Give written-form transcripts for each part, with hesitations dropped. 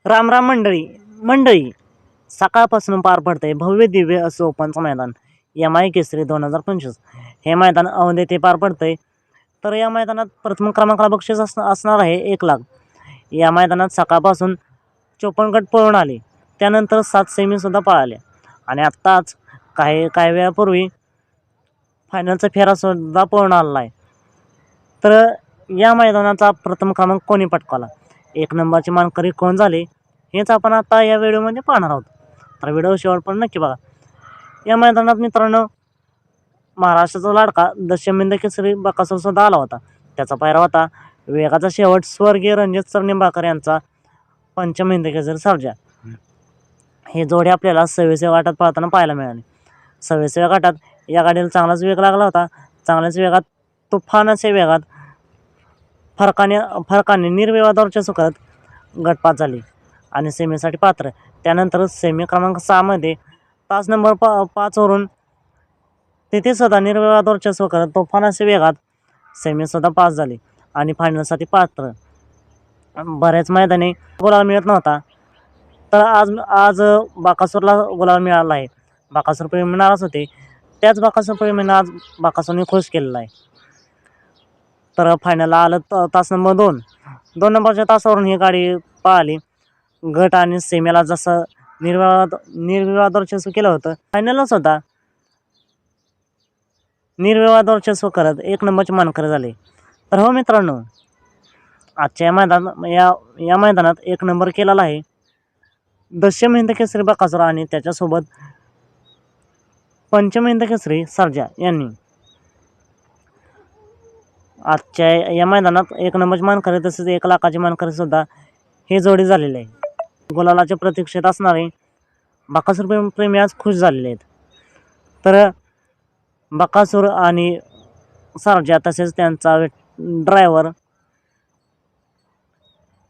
रामराम मंडळी सकाळपासून पार पडतंय भव्य दिव्य असं ओपनचं मैदान MI केसरी 2025. हे मैदान औंध येथे पार पडतंय. तर या मैदानात प्रथम क्रमांकाला बक्षीस असणार आहे 1 लाख. या मैदानात सकाळपासून 54 गट पळून आले, त्यानंतर 7 सेमीसुद्धा पळाल्या आणि आत्ताच काही वेळापूर्वी फायनलचा फेरासुद्धा पळून आलेला आहे. तर या मैदानाचा प्रथम क्रमांक कोणी पटकावला, 1 नंबरचे मानकरी कोण झाले, हेच आपण आता या व्हिडिओमध्ये पाहणार आहोत. तर व्हिडिओ शेवटपर्यंत नक्की बघा. या मैदानात मित्रांनो महाराष्ट्राचा लाडका दशमिंद केसरी बकासूरसुद्धा आला होता. त्याचा पायरा होता वेगाचा शेवट स्वर्गीय रणजित सर निंबाळकर यांचा पंचम हिंद केसरी सर्जा. हे जोडी आपल्याला 26व्या गटात पळताना पाहायला मिळाली. 26व्या गटात या गाडीला चांगलाच वेग लागला होता. चांगल्याच वेगात, तुफानाच्या वेगात फरकाने निर्विवादावरच्या सुखात गटपात झाली आणि सेमीसाठी पात्र. त्यानंतर सेमी क्रमांक 6 मध्ये तास नंबर 5 वरून तिथे सुद्धा निर्विवादावरच्या सुखात तुफानाच्या वेगात सेमीसुद्धा पास झाली आणि फायनलसाठी पात्र. बऱ्याच मैदानी गुलाल मिळत नव्हता, तर आज बकासूरला गुलाल मिळाला आहे. बकासूर प्रेमी नाराज होते, त्याच बकासूर प्रेमींना आज बकासूरने खुश केलेला आहे. तर फायनलला आलं तास नंबर 2 नंबरच्या तासावरून ही गाडी पळाली. गट आणि सेमीला जसं निर्विवाद वर्चस्व केलं होतं, फायनलला सुद्धा निर्विवाद वर्चस्व करत 1 नंबरचे मानकरी झाले. तर हो मित्रांनो, आजच्या या मैदानात 1 नंबर केलेला आहे दशम हिंद केसरी बकासूर आणि त्याच्यासोबत पंचम हिंद केसरी सर्जा यांनी. आजच्या या मैदानात 1 नंबरचे मानकरी तसेच 1 लाखाचे मानकरी सुद्धा हे जोडी झालेले आहे. गुलालाच्या प्रतीक्षेत असणारे बकासूर प्रेमी आज खुश झालेले आहेत. तर बकासूर आणि सर्जा तसेच त्यांचा ड्रायव्हर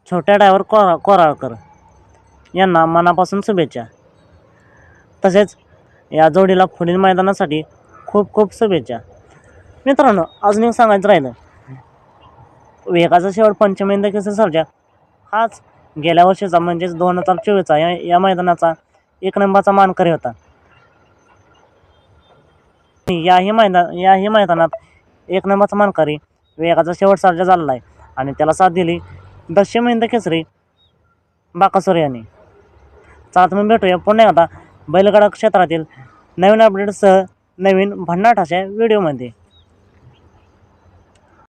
छोट्या ड्रायव्हर कोराळकर यांना मनापासून शुभेच्छा. तसेच या जोडीला पुढील मैदानासाठी खूप खूप शुभेच्छा. मित्रांनो, अजून एक सांगायचं राहिलं, वेगाचा शेवट पंचम हिंद केसरी सर्जा हाच गेल्या वर्षीचा म्हणजेच 2024चा या मैदानाचा 1 नंबरचा मानकरी होता. याही मैदानात 1 नंबरचा मानकरी वेगाचा शेवट सर्जा झालेला आहे आणि त्याला साथ दिली दशम हिंद केसरी बकासूर यांनी. चला तुम्ही भेटूया पुन्हा एकदा बैलगाडा क्षेत्रातील नवीन अपडेट्ससह नवीन भन्नाट अशा व्हिडिओमध्ये.